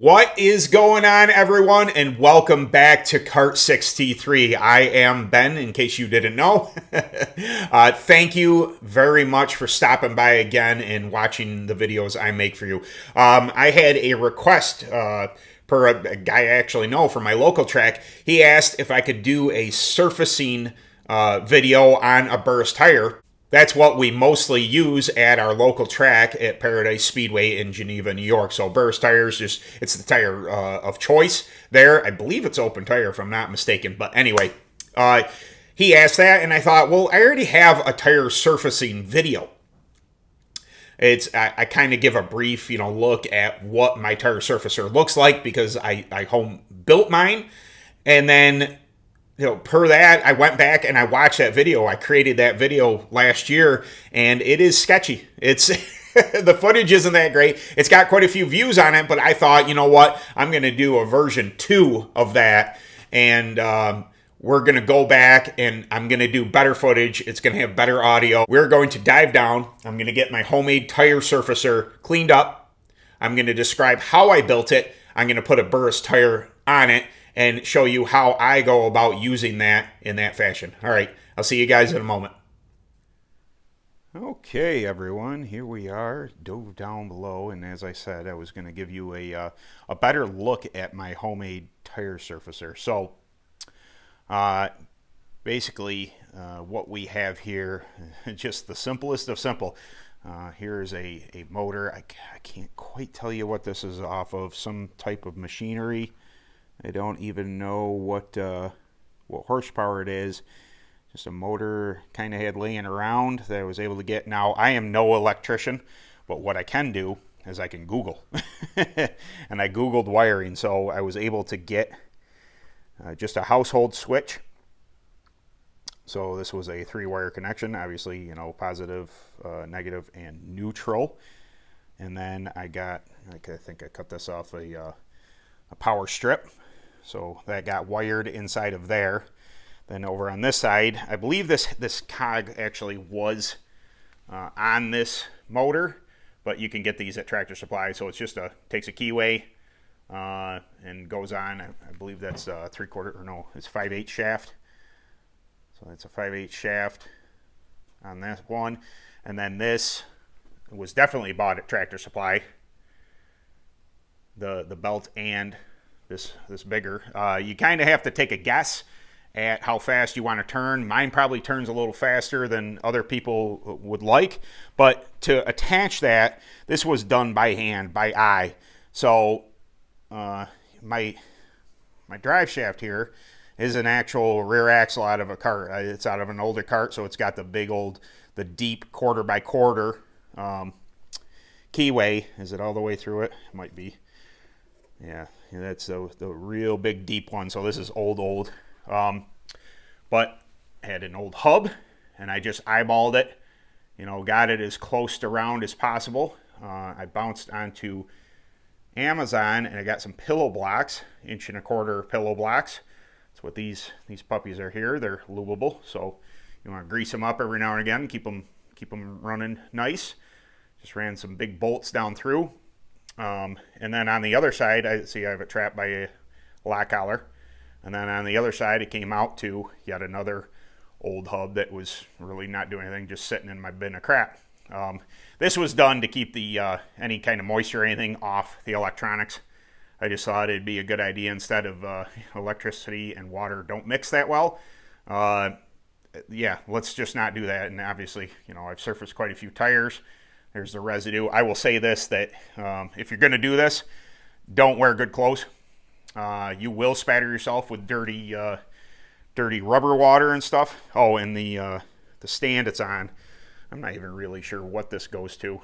What is going on, everyone, and welcome back to Kart 63. I am Ben, in case you didn't know. Thank you very much for stopping by again and watching the videos I make for you. I had a request per a guy I actually know from my local track. He asked if I could do a surfacing video on a burst tire. That's what we mostly use at our local track at Paradise Speedway in Geneva, New York. So burst tires, it's the tire of choice there. I believe it's open tire if I'm not mistaken. But anyway, he asked that, and I thought, well, I already have a tire surfacing video. I kind of give a brief, look at what my tire surfacer looks like because I home built mine, and then per that, I went back and I watched that video. I created that video last year, and it is sketchy. It's the footage isn't that great. It's got quite a few views on it, but I thought, you know what? I'm going to do a version 2 of that, and we're going to go back and I'm going to do better footage. It's going to have better audio. We're going to dive down. I'm going to get my homemade tire surfacer cleaned up. I'm going to describe how I built it. I'm going to put a burst tire on it and show you how I go about using that in that fashion. All right, I'll see you guys in a moment. Okay, everyone, here we are, dove down below, and as I said, I was going to give you a better look at my homemade tire surfacer. So, basically, what we have here, just the simplest of simple. Here's a motor. I can't quite tell you what this is off of, some type of machinery. I don't even know what horsepower it is. Just a motor kind of had laying around that I was able to get. Now, I am no electrician, but what I can do is I can Google. And I Googled wiring, so I was able to get just a household switch. So this was a 3-wire connection, obviously, positive, negative, and neutral. And then I got, I think I cut this off a power strip. So that got wired inside of there. Then over on this side, I believe this cog actually was on this motor, but you can get these at Tractor Supply. So it's just takes a keyway and goes on. I believe that's 3/4, or no, it's 5/8 shaft. So it's a 5/8 shaft on that one. And then this was definitely bought at Tractor Supply. The belt and this bigger. You kind of have to take a guess at how fast you want to turn. Mine probably turns a little faster than other people would like, but to attach that, this was done by hand, by eye. So my drive shaft here is an actual rear axle out of a cart. It's out of an older cart, so it's got the the deep 1/4x1 keyway. Is it all the way through it? It might be. Yeah, that's the real big deep one. So this is old. But I had an old hub, and I just eyeballed it. Got it as close to round as possible. I bounced onto Amazon, and I got some pillow blocks, 1.25" pillow blocks. That's what these puppies are here. They're lubable, so you want to grease them up every now and again, keep them running nice. Just ran some big bolts down through. And then on the other side, I have it trapped by a lock collar. And then on the other side, it came out to yet another old hub that was really not doing anything, just sitting in my bin of crap. This was done to keep the any kind of moisture or anything off the electronics. I just thought it'd be a good idea instead of electricity and water don't mix that well. Yeah, let's just not do that. And obviously, I've surfaced quite a few tires. There's the residue. I will say this, that if you're going to do this, don't wear good clothes. You will spatter yourself with dirty rubber water and stuff. Oh, and the stand it's on, I'm not even really sure what this goes to.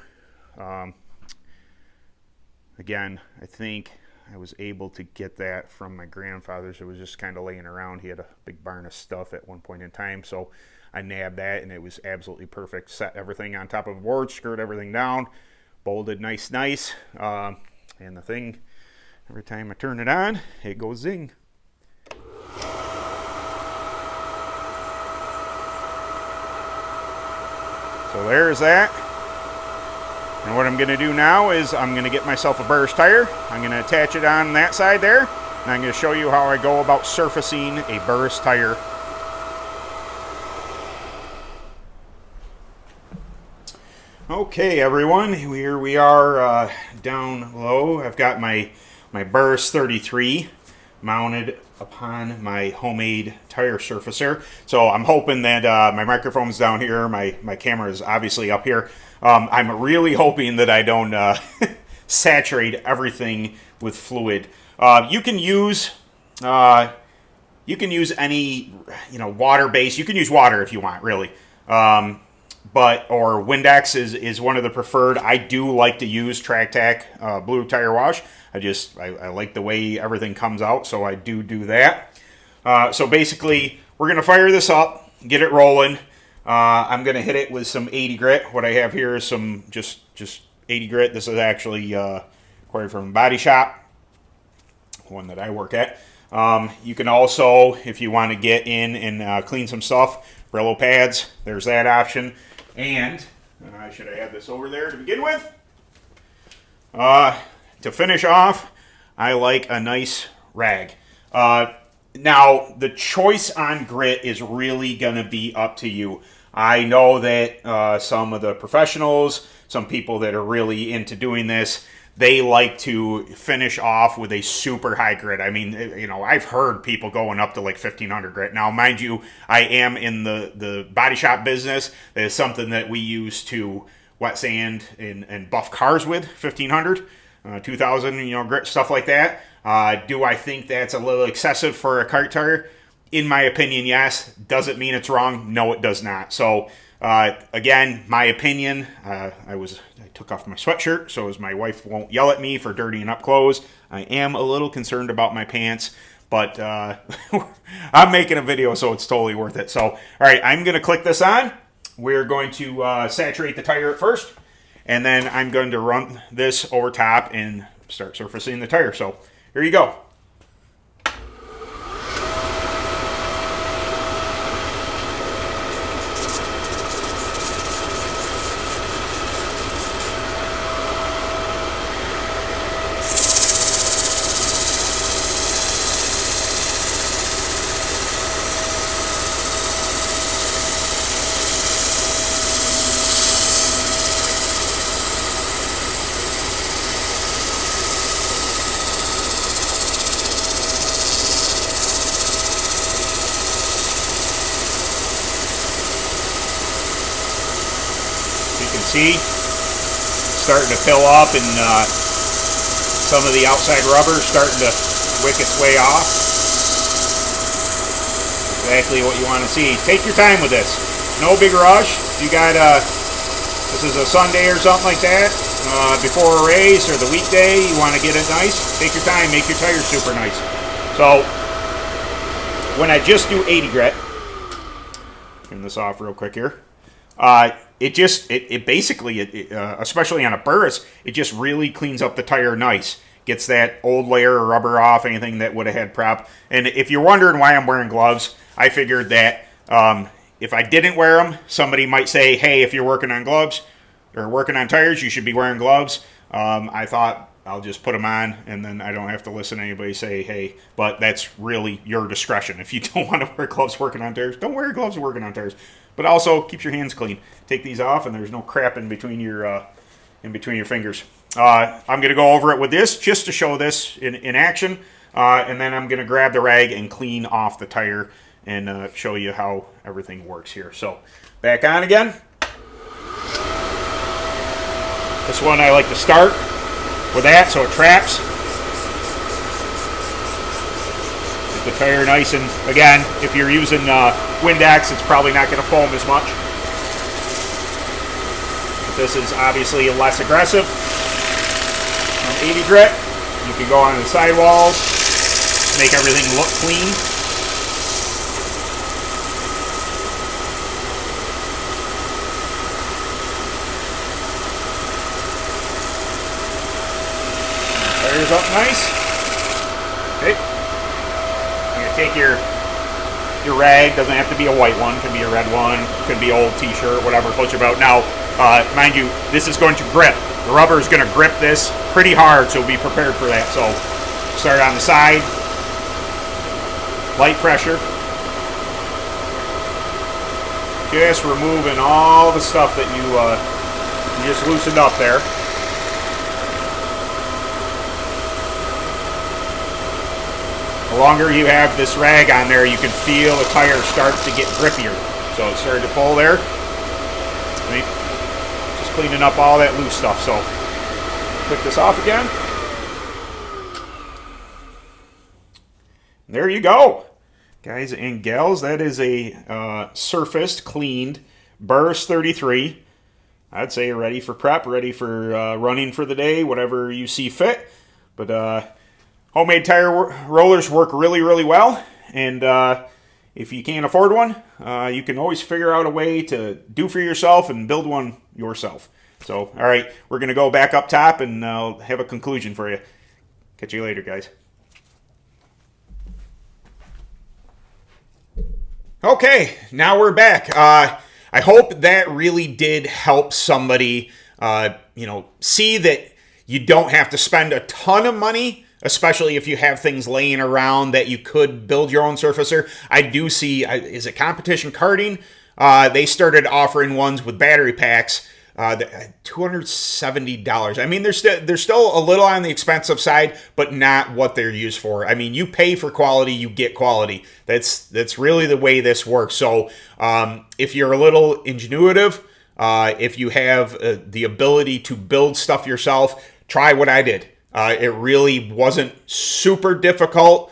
Again, I think I was able to get that from my grandfather's. It was just kind of laying around. He had a big barn of stuff at one point in time, so I nabbed that, and it was absolutely perfect. Set everything on top of a board, screwed everything down, bolted nice. And the thing, every time I turn it on, it goes zing. So there's that. And what I'm going to do now is I'm going to get myself a burst tire. I'm going to attach it on that side there. And I'm going to show you how I go about surfacing a burst tire. Okay, everyone, here we are down low. I've got my Burst 33 mounted upon my homemade tire surfacer. So I'm hoping that my microphone's down here, my camera is obviously up here. I'm really hoping that I don't saturate everything with fluid. You can use any water-based. You can use water if you want, really. Or Windex is one of the preferred. I do like to use TrackTac blue tire wash. I like the way everything comes out, so I do that. So basically, we're going to fire this up, get it rolling. I'm going to hit it with some 80 grit. What I have here is some just 80 grit. This is actually acquired from a body shop, one that I work at. You can also, if you want to get in and clean some stuff, Brillo pads, there's that option. And I should have had this over there to begin with. To finish off, I like a nice rag. Now, the choice on grit is really going to be up to you. I know that some of the professionals, some people that are really into doing this, they like to finish off with a super high grit. I mean, I've heard people going up to like 1500 grit. Now, mind you, I am in the body shop business. That is something that we use to wet sand and buff cars with, 1500, 2000, grit, stuff like that. Do I think that's a little excessive for a kart tire? In my opinion, yes. Does it mean it's wrong? No, it does not. So, again, my opinion, I took off my sweatshirt so as my wife won't yell at me for dirtying up clothes. I am a little concerned about my pants, but I'm making a video, so it's totally worth it. So, all right, I'm going to click this on. We're going to saturate the tire at first, and then I'm going to run this over top and start surfacing the tire. So, here you go. You can see it's starting to fill up, and some of the outside rubber is starting to wick its way off. Exactly what you want to see. Take your time with this. No big rush. You got this is a Sunday or something like that, before a race or the weekday, you want to get it nice. Take your time. Make your tires super nice. So when I just do 80 grit, turn this off real quick here. It basically, especially on a burst, it just really cleans up the tire nice. Gets that old layer of rubber off, anything that would have had prep. And if you're wondering why I'm wearing gloves, I figured that if I didn't wear them, somebody might say, hey, if you're working on gloves or working on tires, you should be wearing gloves. I thought I'll just put them on, and then I don't have to listen to anybody say, hey, but that's really your discretion. If you don't want to wear gloves working on tires, don't wear gloves working on tires. But also, keep your hands clean. Take these off, and there's no crap in between your fingers. I'm going to go over it with this, just to show this in action. And then I'm going to grab the rag and clean off the tire and show you how everything works here. So, back on again. This one I like to start with that, so it traps. Get the tire nice, and again, if you're using Windex, it's probably not going to foam as much. But this is obviously less aggressive. 80 grit, you can go on the sidewalls, make everything look clean. Tires up nice. Okay. You're going to take your rag, doesn't have to be a white one, could be a red one, could be old t-shirt, whatever floats your boat. Now, Mind you, this is going to grip. The rubber is going to grip this pretty hard, so be prepared for that. So start on the side, light pressure. Just removing all the stuff that you just loosened up there. The longer you have this rag on there, you can feel the tire start to get grippier. So it started to pull there. Just cleaning up all that loose stuff. So click this off again. There you go. Guys and gals, that is a surfaced, cleaned Burris 33. I'd say you're ready for prep, ready for running for the day, whatever you see fit. But homemade tire rollers work really, really well. And if you can't afford one, you can always figure out a way to do for yourself and build one yourself. So, all right, we're going to go back up top and I'll have a conclusion for you. Catch you later, guys. Okay, now we're back. I hope that really did help somebody, see that you don't have to spend a ton of money, especially if you have things laying around that you could build your own surfacer. I do see, is it Competition Karting? They started offering ones with battery packs, $270. I mean, they're still a little on the expensive side, but not what they're used for. I mean, you pay for quality, you get quality. That's really the way this works. So if you're a little ingenuitive, if you have the ability to build stuff yourself, try what I did. It really wasn't super difficult.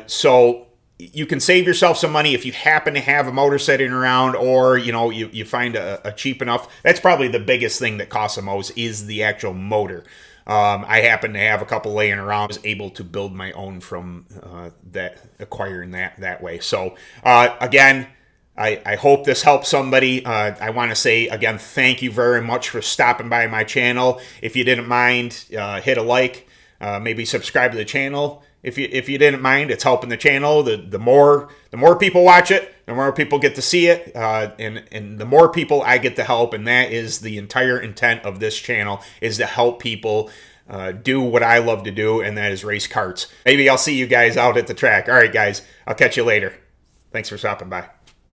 So you can save yourself some money if you happen to have a motor sitting around, or you find a cheap enough. That's probably the biggest thing that costs the most is the actual motor. I happen to have a couple laying around. I was able to build my own from acquiring that way. So again, I hope this helps somebody. I want to say again, thank you very much for stopping by my channel. If you didn't mind, hit a like, maybe subscribe to the channel. If you didn't mind, it's helping the channel. The more people watch it, the more people get to see it, and the more people I get to help. And that is the entire intent of this channel, is to help people do what I love to do, and that is race karts. Maybe I'll see you guys out at the track. All right, guys, I'll catch you later. Thanks for stopping by.